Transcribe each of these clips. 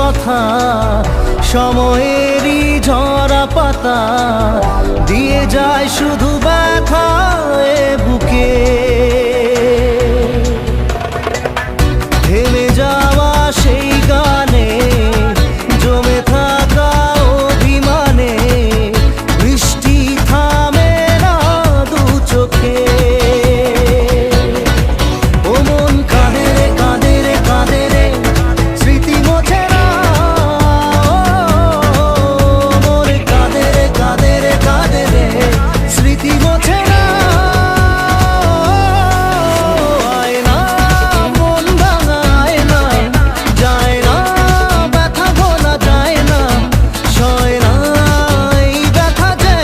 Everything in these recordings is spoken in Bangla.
কথা, সময়েরই ঝরা পাতা দিয়ে যায় শুধু ব্যথা এ বুকে। থেমে যাওয়া সেই গানে জমে থাকা অভিমানে বৃষ্টি থামে না দু চোখে। ও মন কাঁদে রে কাঁদে রে কাঁদে রে, স্মৃতি মোছে না। মন কাঁদে রে কাঁদে রে কাঁদে রে, স্মৃতি মোছে না। আয় না মন ভাঙায় না, যায় না ব্যথা ভোলা যায় না, সয় না এই ব্যথা যে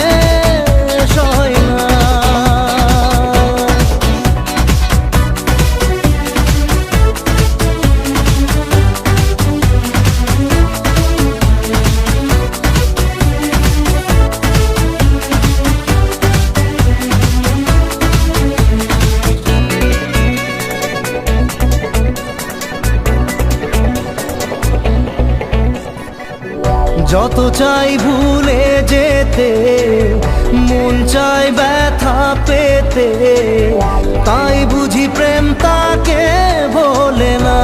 সয় না। যত চাই ভুলে যেতে, মন চায় ব্যথা পেতে, তাই বুঝি প্রেম তাকে ভোলে না।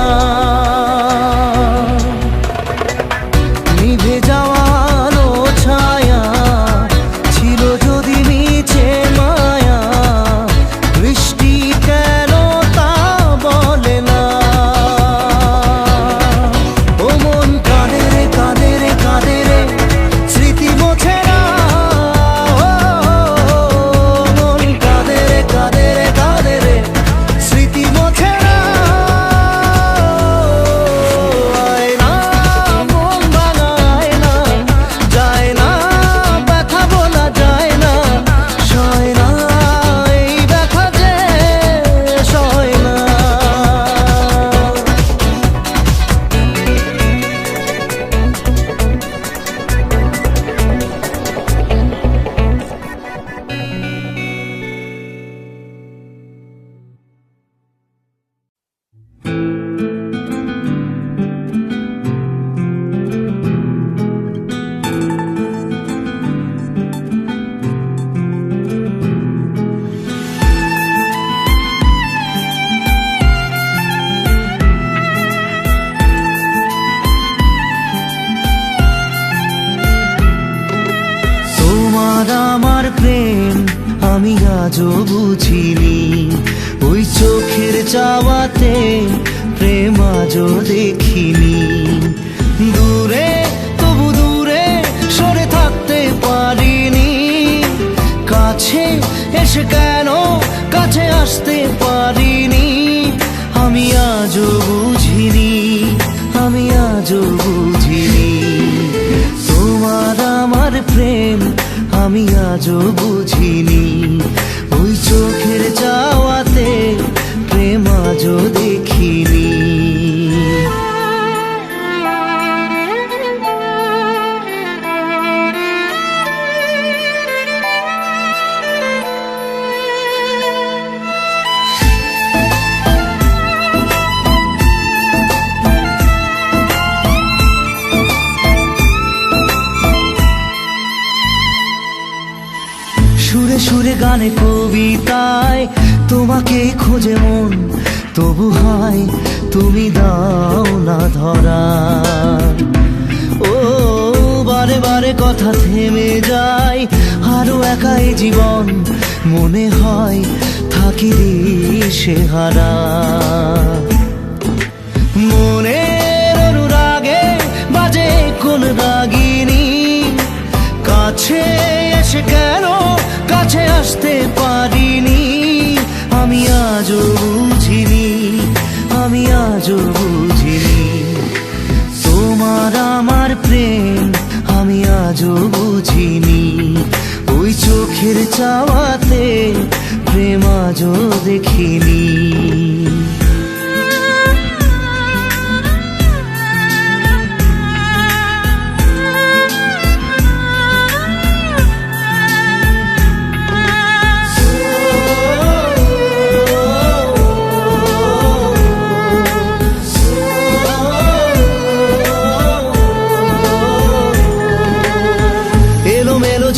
নিভে যাওয়া আলো ছায়া ছিল যদি নিচে মায়া, বৃষ্টি কেন তা বলে না। ও মন কাঁদে রে কাঁদে রে কাঁদে রে, স্মৃতি মোছে না। মন কাঁদে রে কাঁদে রে কাঁদে রে, স্মৃতি মোছে না। আয় না মন ভাঙায় না, যায় না ব্যথা বলা যায় না, সয় না এই ব্যথা যে সয় না। তোমার আমার প্রেম আমি আজও বুঝিনি, ওই চোখের চাওয়াতে প্রেম আজও দেখিনি। দূরে তবু দূরে সরে থাকতে পারিনি, কাছে এসে কেন কাছে আসতে পারিনি। আমি আজও বুঝিনি, আমি আজও বুঝিনি। তোমার আমার প্রেম আমি আজও বুঝিনি, ওই চোখের চাওয়াতে প্রেম আজও দেখিনি। সুরে সুরে গানে কবিতায় তোমাকে খোঁজে মন, তবু হয় তুমি দাও না ধরা। ও বারে বারে কথা থেমে যায়, আরো একাই জীবন মনে হয় থাকি দিশে হারা। মনের অনুরাগে বাজে কোন রাগিনী, কাছে এসে কেন কাছে আসতে পারিনি। আমি আজও বুঝিনি, আমি আজও বুঝিনি। তোমার আমার প্রেম আমি আজও বুঝিনি, ওই চোখের চাওয়াতে প্রেম আজও দেখিনি।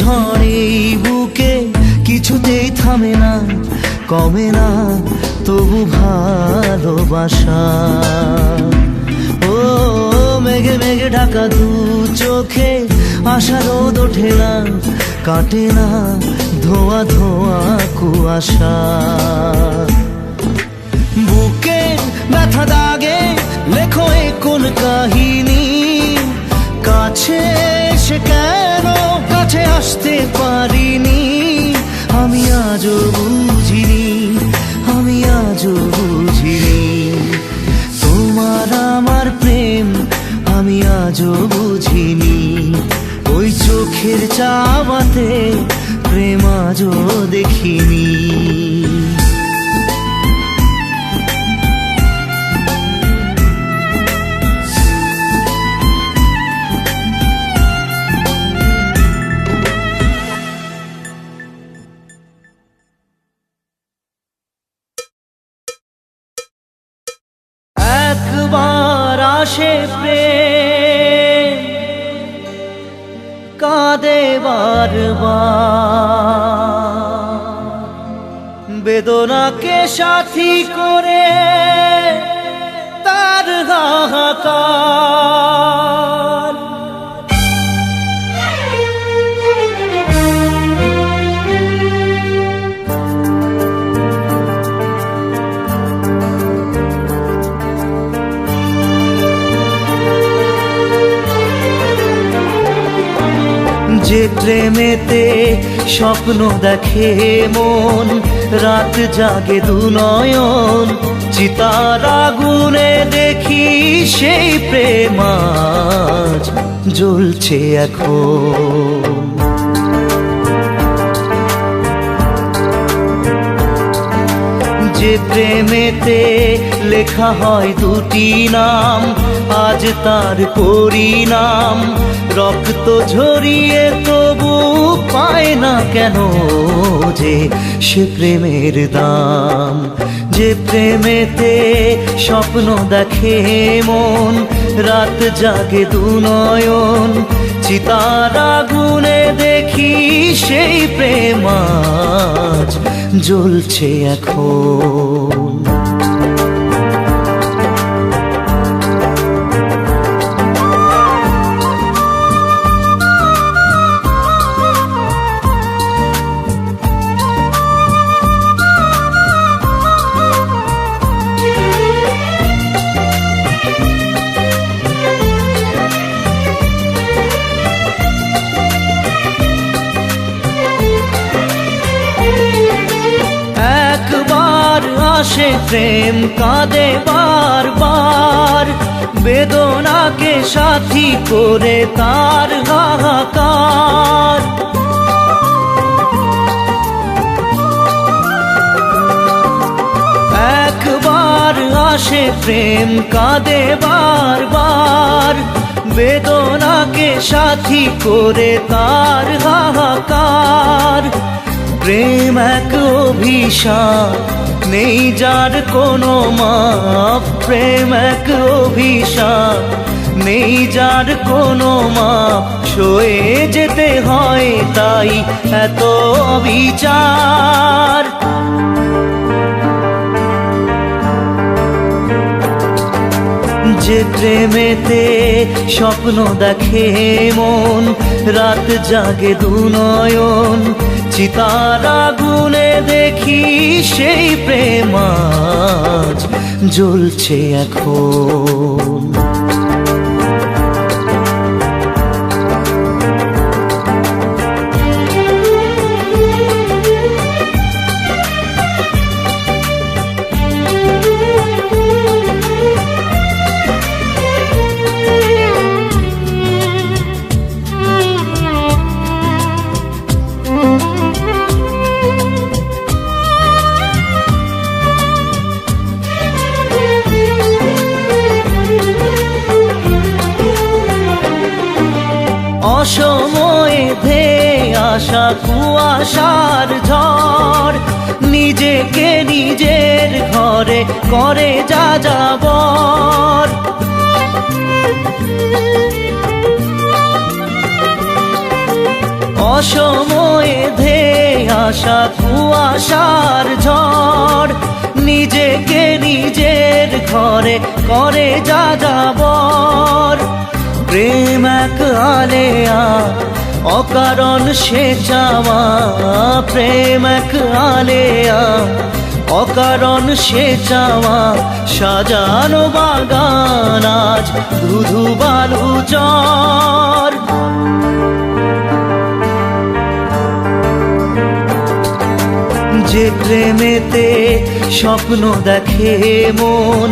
ঝড়ে এই বুকে কিছুতেই থামে না, কমে না তবু ভালোবাসা। ও মেঘে মেঘে ঢাকা দু চোখে আশা রোদ ওঠে না, কাটে না ধোয়া ধোয়া কুয়াশা। বুকে ব্যথা দাগে লেখো এ কোন কাহিনী, কাছে এসে কেন কাছে আসতে পারিনি। আমি আজও বুঝিনি, আমি আজও বুঝিনি তোমার আমার প্রেম, আমি আজও বুঝিনি। ওই চোখের চাওয়াতে প্রেম আজও দেখিনি। একবার আসে প্রেম, কাঁদে বারবার, বেদনাকে সাথী করে তার হাহাকার। যে প্রেমেতে স্বপ্ন দেখে মন, রাত জাগে দু নয়ন, চিতার আগুনে দেখি সেই প্রেম আজ জ্বলছে এখন। যে প্রেমেতে লেখা হয় দুটি নাম, আজ তার পরিণাম রক্ত ঝরিয়ে তবু পায় না কেন যে সে প্রেমের দাম। যে প্রেমেতে স্বপ্ন দেখে মন, রাত জাগে দু নয়ন, চিতার আগুনে দেখি সেই প্রেম আজ জ্বলছে এখন। আসে প্রেম কাঁদে বারবার, বেদনাকে সাথী করে তার হাহাকার। একবার আসে প্রেম কাঁদে বারবার, বেদনাকে সাথী করে তার হাহাকার। প্রেম এক অভিশাপ, নেই যার কোনো মাপ। প্রেম এক অভিশাপ, নেই যার কোনো মাপ। সয়ে যেতে হয় তাই এত বিচার। যে প্রেমেতে স্বপ্ন দেখে মন, রাত জাগে দু নয়ন, চিতার আগুনে দেখি সেই প্রেম আজ জ্বলছে এখন। অসময়ে ধেয়ে আসা কুয়াশার ঝড়, নিজেকে নিজের ঘরে করে যা যাবর। অসময়ে ধেয়ে আসা কুয়াশার ঝড়, নিজেকে নিজের ঘরে করে যাযাবর। প্রেম এক আলেয়া অকারণ সে চাওয়া, প্রেম এক আলেয়া অকারণ সে চাওয়া, সাজানো বাগান আজ ধুধু বালু চর। যে প্রেমেতে স্বপ্ন দেখে মন,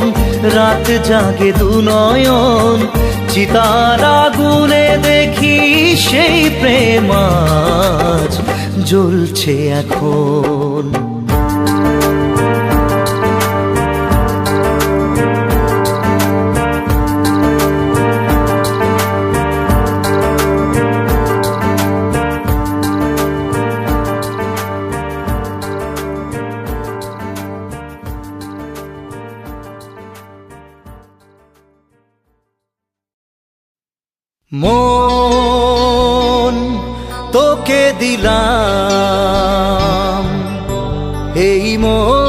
রাত জাগে দু নয়ন, চিতার আগুনে দেখি সেই প্রেম আজ জ্বলছে এখন। মন তোকে দিলাম, এই মন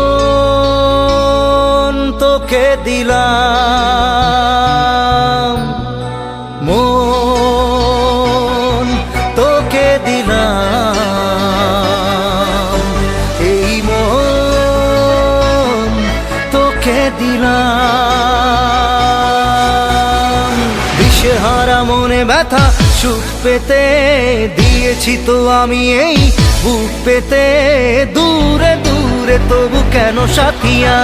তোকে দিলাম, মন তোকে দিলাম, এই মন তোকে দিলাম। দিশেহারা মনে ব্যথা সুখ পেতে দিয়েছি তো আমি এই বুক পেতে, দূরে দূরে তবু কেন সাথিয়া,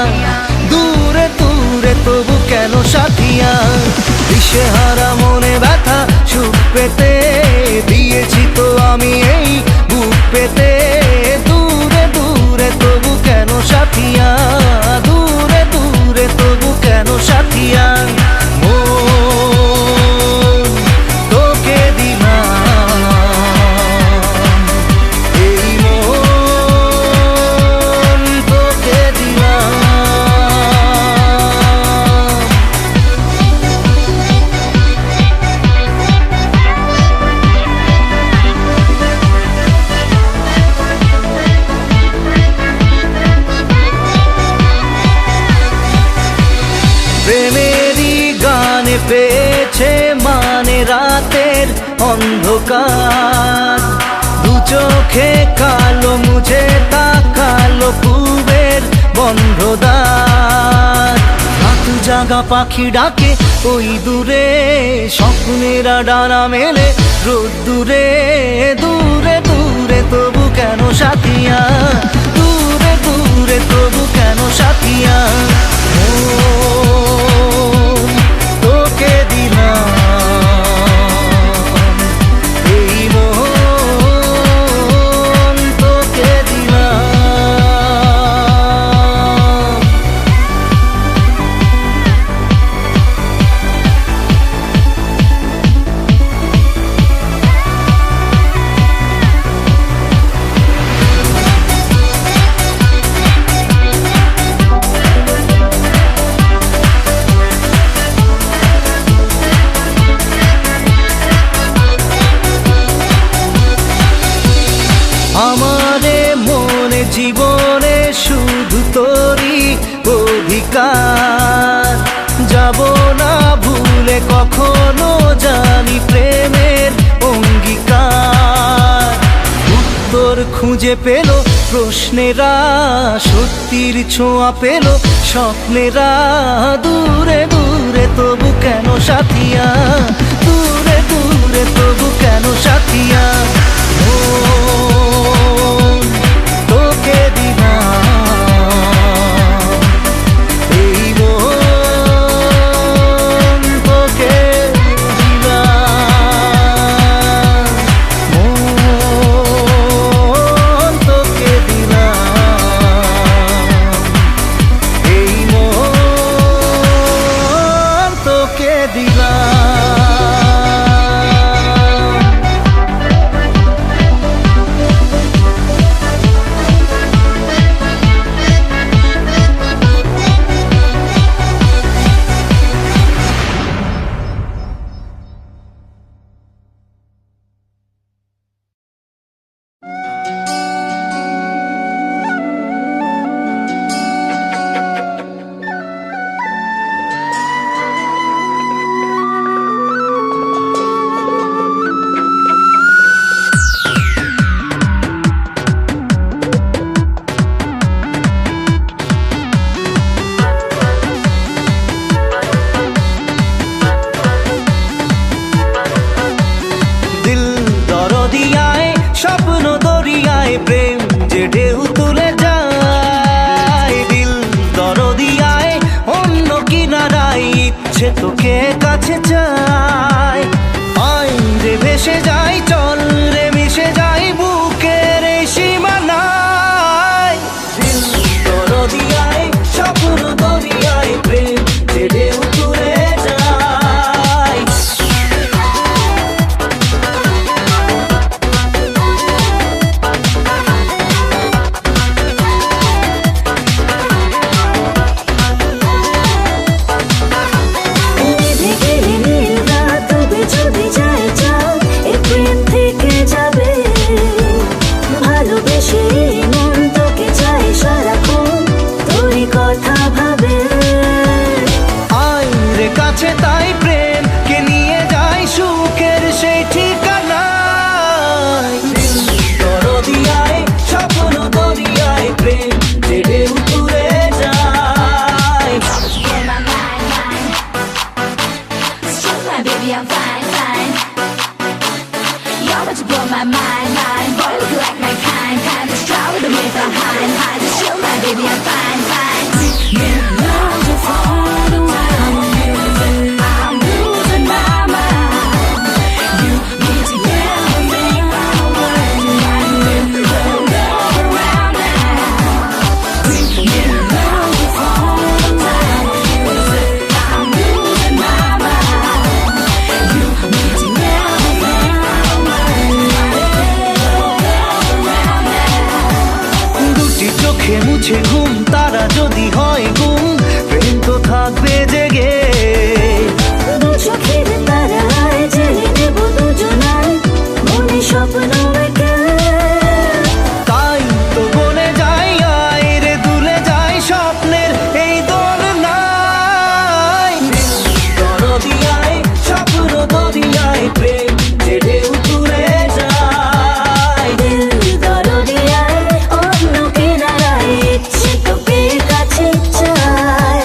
দূরে দূরে তবু কেন সাথিয়া। দিশেহারা মনে ব্যথা সুখ পেতে দিয়েছি তো আমি এই বুক পেতে, দূরে দূরে তবু কেন সাথিয়া, দূরে দূরে তবু কেন সাথিয়া। প্রেমেরই গানে পেয়েছে মানে রাতের অন্ধকার, দু চোখে কালো মুঝে তাকালো পূবের বন্ধ দ্বার। রাত জাগা পাখি ডাকে ওই দূরে, স্বপ্নেরা ডানা মেলে রোদ দূরে, দূরে দূরে তবু কেন সাথিয়া, দূরে দূরে তবু কেন সাথিয়া। তোকে দিলাম, এই মন তোকে দিলাম। আমারে মনে জীবনে শুধু তোরই অধিকার, যাব না ভুলে কখনো জানি প্রেমের অঙ্গীকার। উত্তর খুঁজে পেল প্রশ্নেরা, সত্যির ছোঁয়া পেল স্বপ্নেরা, দূরে দূরে তবু কেন সাথিয়া, দূরে দূরে তবু কেন সাথিয়া। তোকে দিলাম, এই মন তোকে দিলাম, মন তোকে দিলাম, এই মন তোকে দিলাম। তোকে কাছে চাই। আয় রে ভেসে যাই, চল রে মিশে যাই বুকের এই সীমানায়। দিল দরিয়ায়, স্বপ্ন দরিয়ায়, প্রেম যে ঢেউ তুলে যায়। কাছে তাই প্রেম কে নিয়ে যাই সুখের সেই ঠিকানায়। দরিয়ায়, স্বপ্ন দরিয়ায়, প্রেম যে ঢেউ তুলে যায়। Baby, I'm fine, fine. You're what you blow my mind, mind. Boy, look like my kind, kind. Just try with me behind, hide. Just chill, my baby, I'm fine, fine. You know you fall the way I'm losing my mind. You need to get me around now. You know you fall the way I'm losing my mind. You need to get me দুটি চোখে মুছে ঘুম, তারা যদি হয় গুম, প্রেম তো থাকবে জেগে। দু চোখের তারায় জেলে নেব দুজনায় মনে স্বপ্ন এঁকে। তাই তো বলে যাই, আয় রে দুলে যাই স্বপ্নের এই দোলনায়। দরিয়ায়, স্বপ্ন দরিয়ায়, প্রেম যে ঢেউ তুলে যায়। দিল দরিয়ায়, অন্য কিনারায়, ইচ্ছে তোকে কাছে চাই।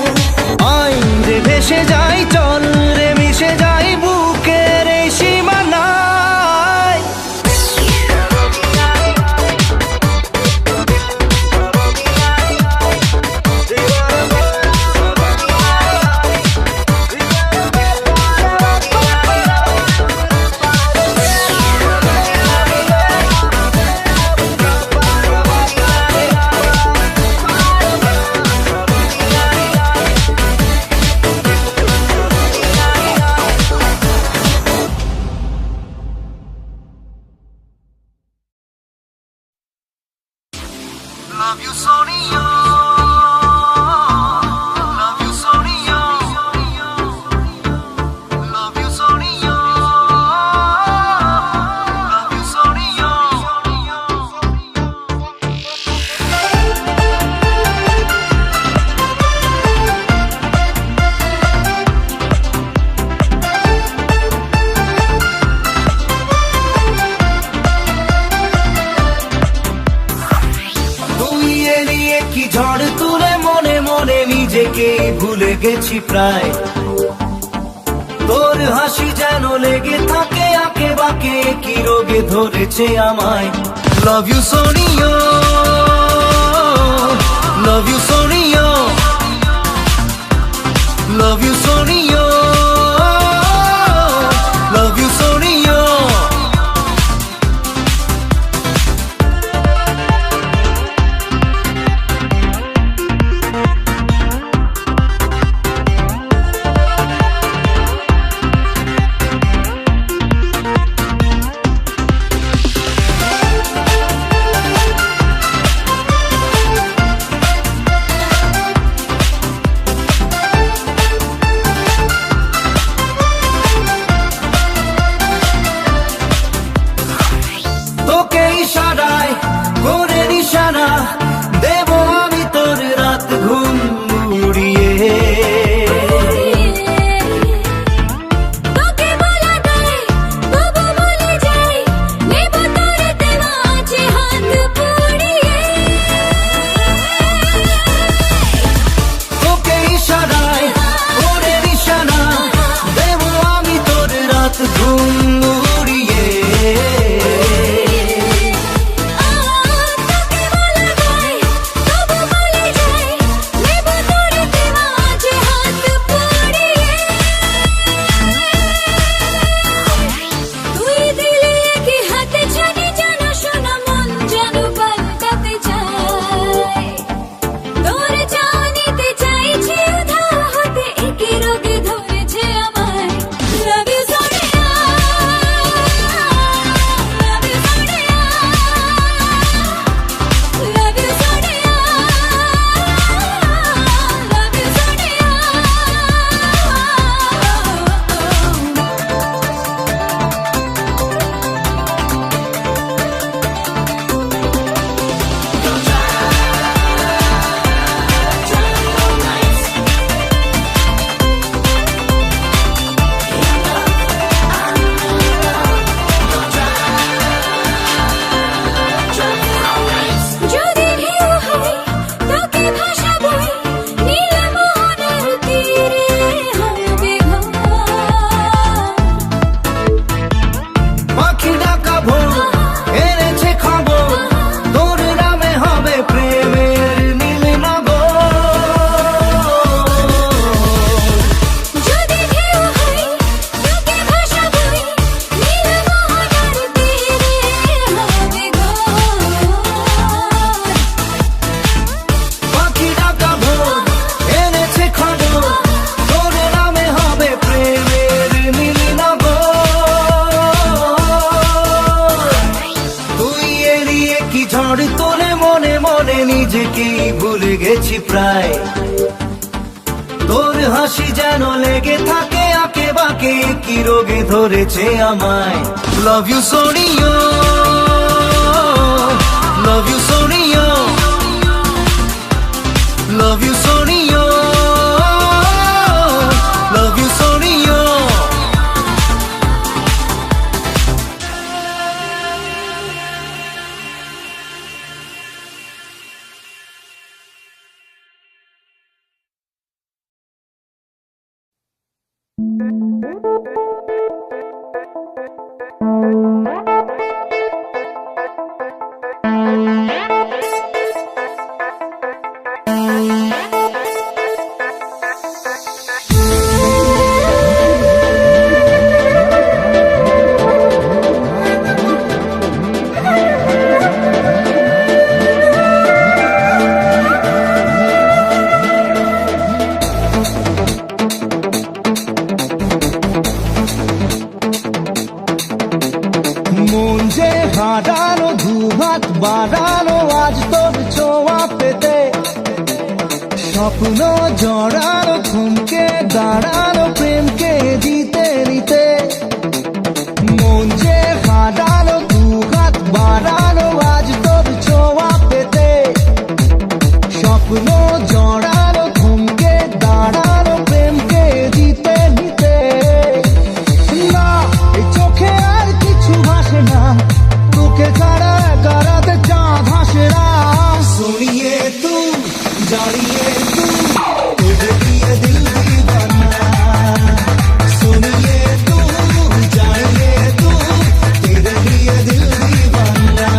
আয় রে ভেসে যাই, চল রে মিশে যাই বুকের এই সীমানায়। Love you, Sonia. Love you, Sonia. Love you, Sonia. Love you, Sonia. তুই এড়িয়ে কি ঝড় তুলে মনে মনে নিজেকে ভুলে গেছি প্রায়। তোর হাসি যেন লেগে থাকে আঁকে বাঁকে, কি রোগে ধরেছে আমায়। Love you Sonia, love you Sonia, love you Sonia, love you Sonia. ঝড় তোলে মনে মনে, নিজেকেই ভুলে গেছি প্রায়। তোর হাসি যেন লেগে থাকে আঁকে বাঁকে, কি রোগে ধরেছে আমায়। Love you Sonia, love you Sonia, love you Sonia, love you Sonia. মন যে হারানো, দুহাত বাড়ানো আজ তোর ছোঁয়া পেতে। স্বপ্ন জড়ানো, থমকে দাঁড়ানো প্রেমকে জিতে নিতে। মন যে হারানো, দুহাত বাড়ানো আজ তোর ছোঁয়া পেতে। স্বপ্ন জড়ানো, থমকে দাঁড়ানো প্রেমকে জিতে নিতে। না, এই চোখে আর কিছু ভাসে না, তোকে ছাড়া গারাতে চাঁদ হাসে না। सुनिए तू, जानिए तू, तुझे दिए दिल दीवाना। सुनिए तू, जानिए तू, तेरे लिए दिल दीवाना।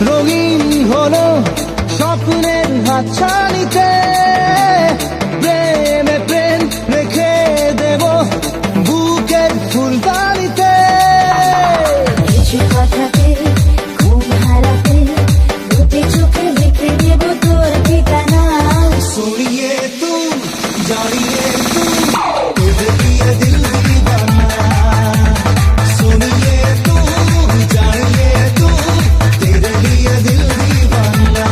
রঙিন হলো স্বপ্নের হাতছানিতে। প্রেমে প্রেম রেখে দেব বুকের ফুলদানিতে। কিছু কথাতে ঘুম হারাতে, দুটি চোখে লিখে দেব তোর ঠিকানা। सुनिए तू, जानिए तू, तुझे दिए दिल दीवाना। सुनिए तू, जानिए तू, तेरे लिए दिल दीवाना।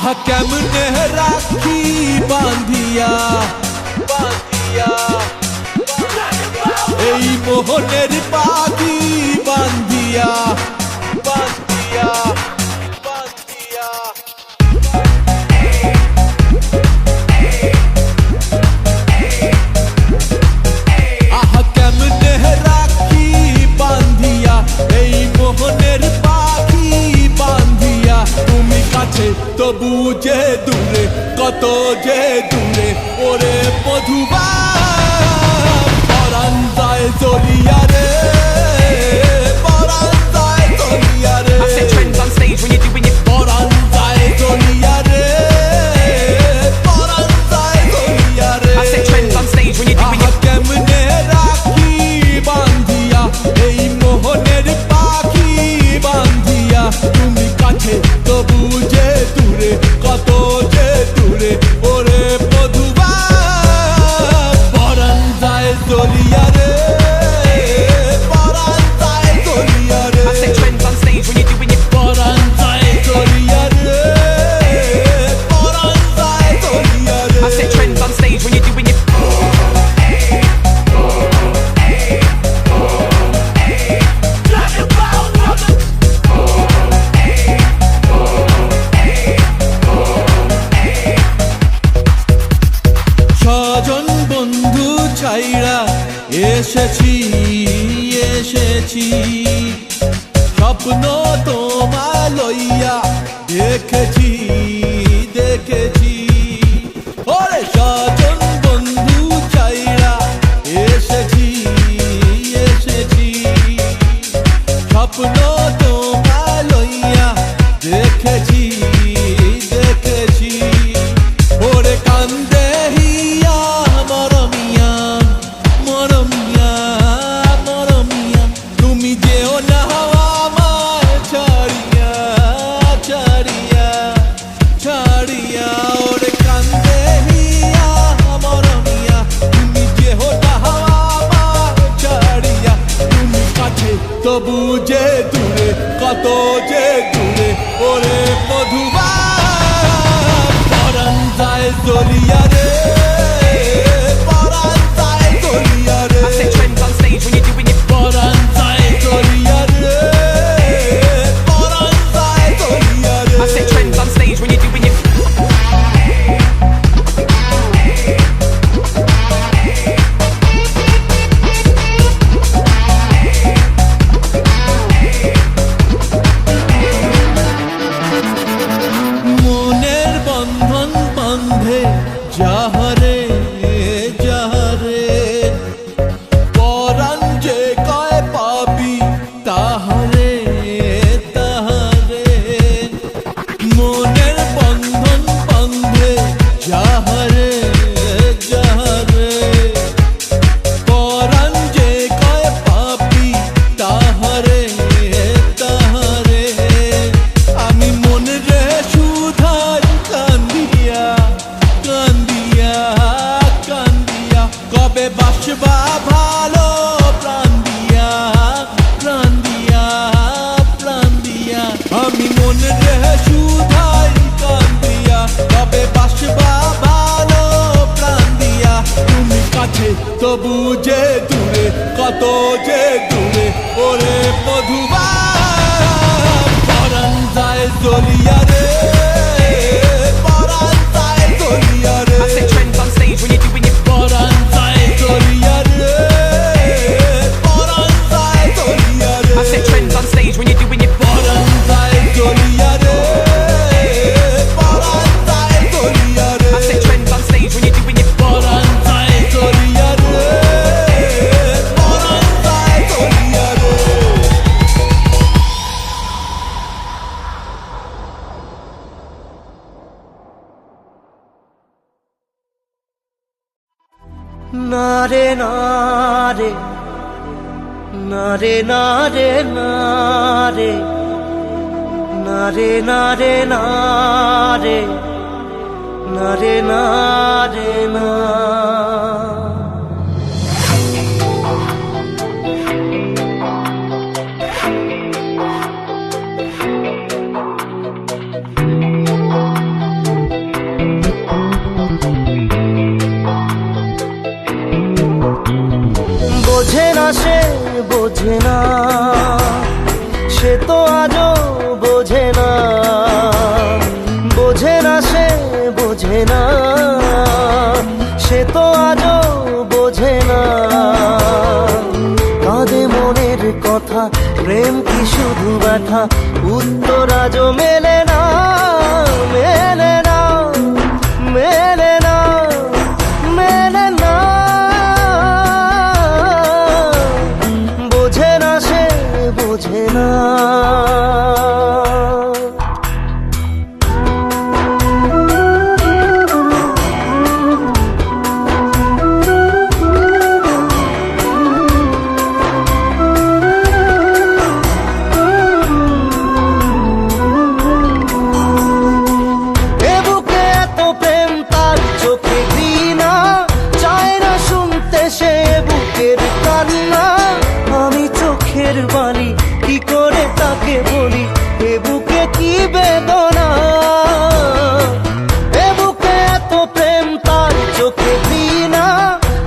আহা কেমনে রাখি বাঁধিয়া বাঁধিয়া এই মোহনের পাখি বাঁধিয়া বাঁধিয়া বাঁধিয়া আহা কেমনে রাখি বাঁধিয়া এই মোহনের পাখি বাঁধিয়া তুমি কাছে তবু যে দূরে কত যে দূরে ওরে মধুবা পরাণ যায় জ্বলিয়া রে পরাণ যায় জ্বলিয়া রে I set trends on stage when you're doing it. পরাণ যায় জ্বলিয়া রে পরাণ যায় জ্বলিয়া রে I set trends on stage when you're doing আহা it. কেমনে রাখি বাঁধিয়া এই মোহনের পাখি বাঁধিয়া তুমি কাছে তবু যে দূরে কত যে দূরে ওরে মধুবা পরাণ যায় জ্বলিয়া রে পরাণ যায় জ্বলিয়া রে I set trends on stage when you're doing it. পরাণ যায় জ্বলিয়া রে পরাণ যায় জ্বলিয়া রে I set trends on stage when you're doing it. স্বজন বন্ধু ছাইরা এসেছি এসেছি স্বপ্ন তোমায় লইয়া দেখেছি দেখেছি ওরে স্বজন বন্ধু ছাইরা এসেছি এসেছি স্বপ্ন তোমায় লইয়া দেখেছি দেখেছি ওরে কান্দে হিয়া মরমিয়া মরমিয়া মরমিয়া তুমি যেও না আমার ছাড়িয়া ছাড়িয়া ছাড়িয়া ওরে কান্দে হিয়া মরমিয়া তুমি যেও না আমার ছাড়িয়া তুমি কাছে তবু যে দূরে কত যে দূরে ওরে মধুবা পরাণ যায় জ্বলিয়া রে পরাণ যায় জ্বলিয়া রে I set trends on stage when you're doing it. পরাণ যায় জ্বলিয়া রে পরাণ যায় জ্বলিয়া রে I set trends on stage when you're doing it. মনের বন্ধন বন্ধে যাহারে যাহারে পরাণ যে কয় পাবি তাহারে তাহারে মনের বন্ধন বন্ধে যাহারে যাহারে পরাণ যে কয় পাবি তাহারে তাহারে আমি মনে রে সুধার কান্দিয়া কান্দিয়া কান্দিয়া কবে বাসবা ভালো প্রাণ দিয়া প্রাণ দিয়া প্রাণ দিয়া আমি মনে রে সুধার কান্দিয়া কবে বাসবা ভালো প্রাণ দিয়া তুমি কাছে তবু যে দূরে কত যে দূরে ওরে মধুবা পরাণ যায় জ্বলিয়া রে পরাণ যায় জ্বলিয়া রে I set trends on stage when you're doing it. পরাণ যায় জ্বলিয়া রে পরাণ যায় জ্বলিয়া রে I set trends on stage when you're doing it. পরাণ যায় জ্বলিয়া রে পরাণ যায় জ্বলিয়া রে I set trends on stage when you're doing it. পরাণ যায় জ্বলিয়া রে পরাণ যায় জ্বলিয়া রে না রে না রে না রে না রে না রে না রে না রে না রে না রে না রে না সে তো আজও বোঝে না। কাঁদে মনের কথা, প্রেম কি শুধু ব্যথা, উত্তর আজও মেলে না, মেলে না, মেলে না, মেলে না। বোঝে না সে, বোঝে না। বাণী কি করে তাকে বলি, এ বুকে কি বেদনা, এ বুকে এত প্রেম তার চোখে ঘৃণা,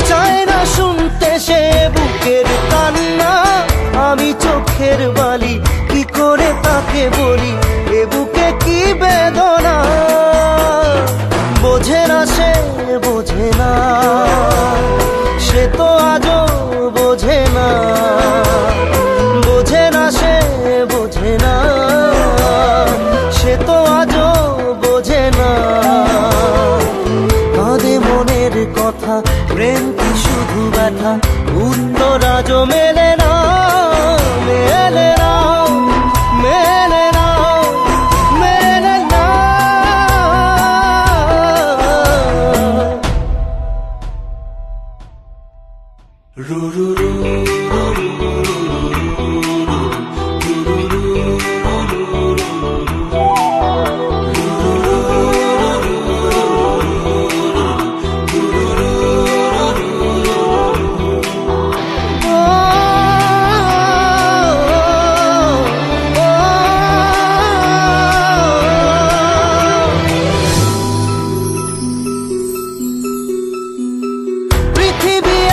চায় না শুনতে সে বুকের কান্না। আমি চোখের বালি কি করে তাকে বলি, এ বুকে কি বেদনা। বোঝে না সে, বোঝে না, সে তো আজও বোঝে না। বোঝে না সে, বোঝে না, সে তো আজও বোঝে না। কাঁদে মনের কথা, প্রেম কি শুধু ব্যথা, উত্তর আজও মেলে না, মেলে না, মেলে না, মেলে না। রু রু রু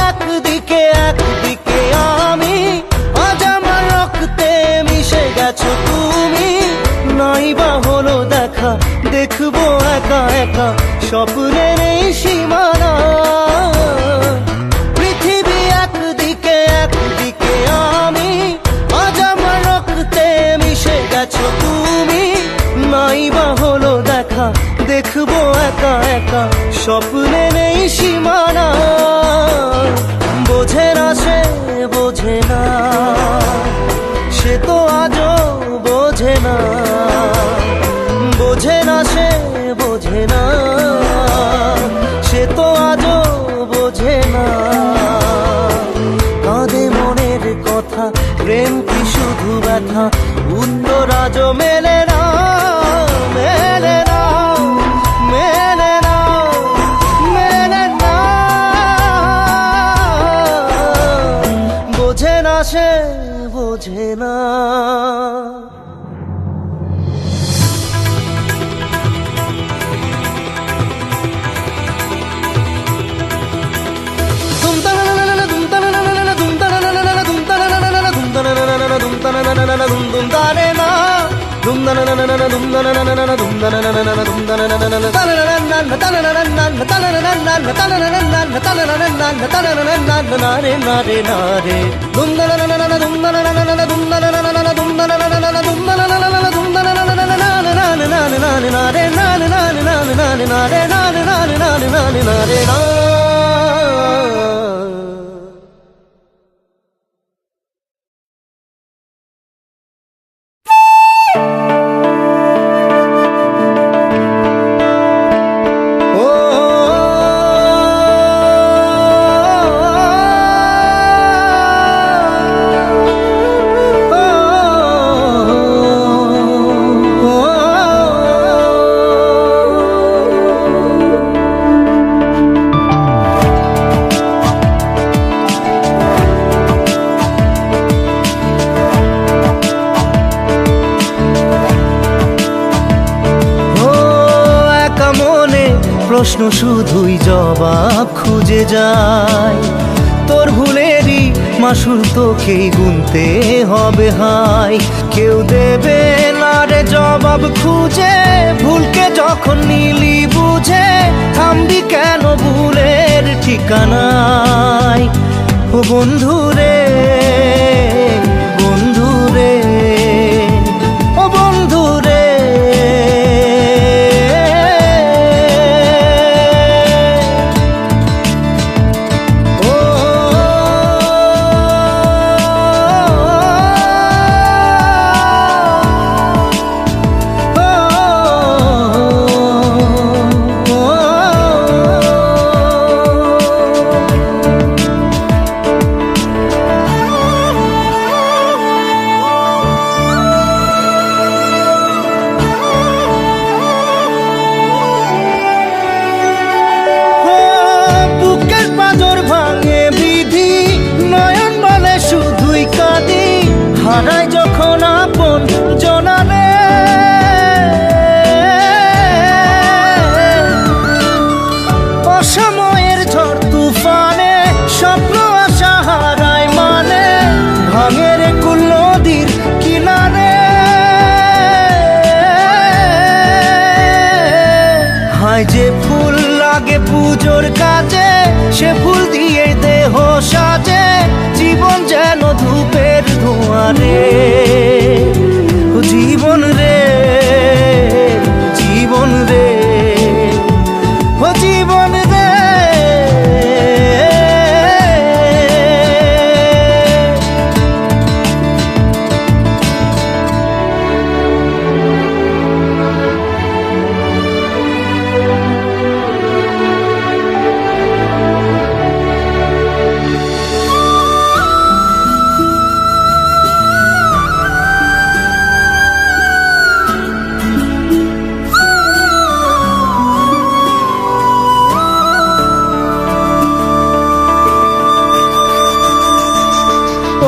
একদিকে একদিকে আমি, আজ আমার রক্তে মিশে গেছো তুমি। নাই বা হলো দেখা, দেখবো একা একা স্বপ্নের এই সীমানা। পৃথিবী একদিকে একদিকে আমি, আজ আমার রক্তে মিশে গেছো তুমি। নাই বা হলো দেখা, দেখবো একা একা স্বপ্নের এই সীমানা। বোঝে না সে, বোঝে না, সে তো আজও বোঝে না। বোঝে না সে, বোঝে না, সে তো আজও বোঝে না। কাঁদে মনের কথা, প্রেম কি শুধু ব্যথা, উত্তর আজও মেলে না, মেলে না, মেলে না, মেলে না। বোঝে না সে, বোঝে না। প্রশ্ন শুধুই জবাব খুঁজে যায়, তোর ভুলেরই মাসুল তোকেই গুনতে হবে হাই। কেউ দেবে না রে জবাব খুঁজে, ভুলকে যখন নিলি বুঝে থামবি কেন ভুলের ঠিকানায়। ও বন্ধু রে, বন্ধু রে, ও বন্ধু রে। ও বুকের পাঁজর ভাঙে বিধি, নয়ন বলে শুধুই কাঁদি, হারায় যখন আপন জনারে। অসময়ের ঝড় তুফানে স্বপ্ন আশা হারায় মানে, ভাঙে রে কুল নদীর কিনারে। হায় যে ফুল লাগে পুজোর কাজে, সে ফুল দিয়ে দেহ সাজে, জীবন যেন ধূপের ধোঁয়ারে। ও জীবন রে, জীবন রে, ও জীবন রে।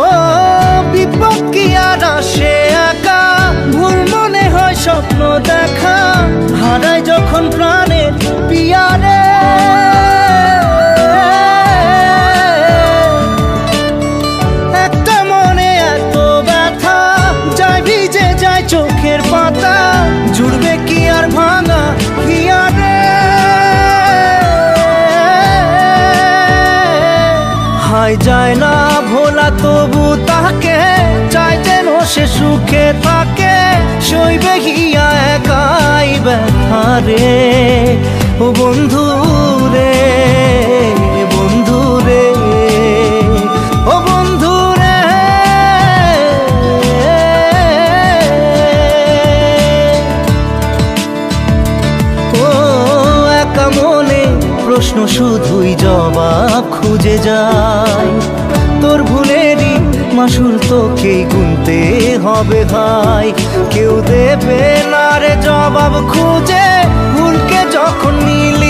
ও বিপদ কি আর আসে একা, ভুল মনে হয় স্বপ্ন দেখা, হারায় যখন প্রাণের পিয়ারে। একটা মনে এত ব্যথা, যায় ভিজে যায় চোখের পাতা, জুড়বে কি আর ভাঙা হিয়ারে। হায় যায় না ভোলা তবু তাকে, চাই যেন সে সুখে থাকে, সইবে হিয়া একাই ব্যথা রে। ও বন্ধু রে, বন্ধু রে, ও বন্ধু রে। ও একা মনে প্রশ্ন শুধুই জবাব খুঁজে যায়, তোর ভুলেরই মাসুল তোকেই গুনতে হবে ভাই। কেউ দেবে না রে জবাব খুঁজে, ভুলকে যখন নীল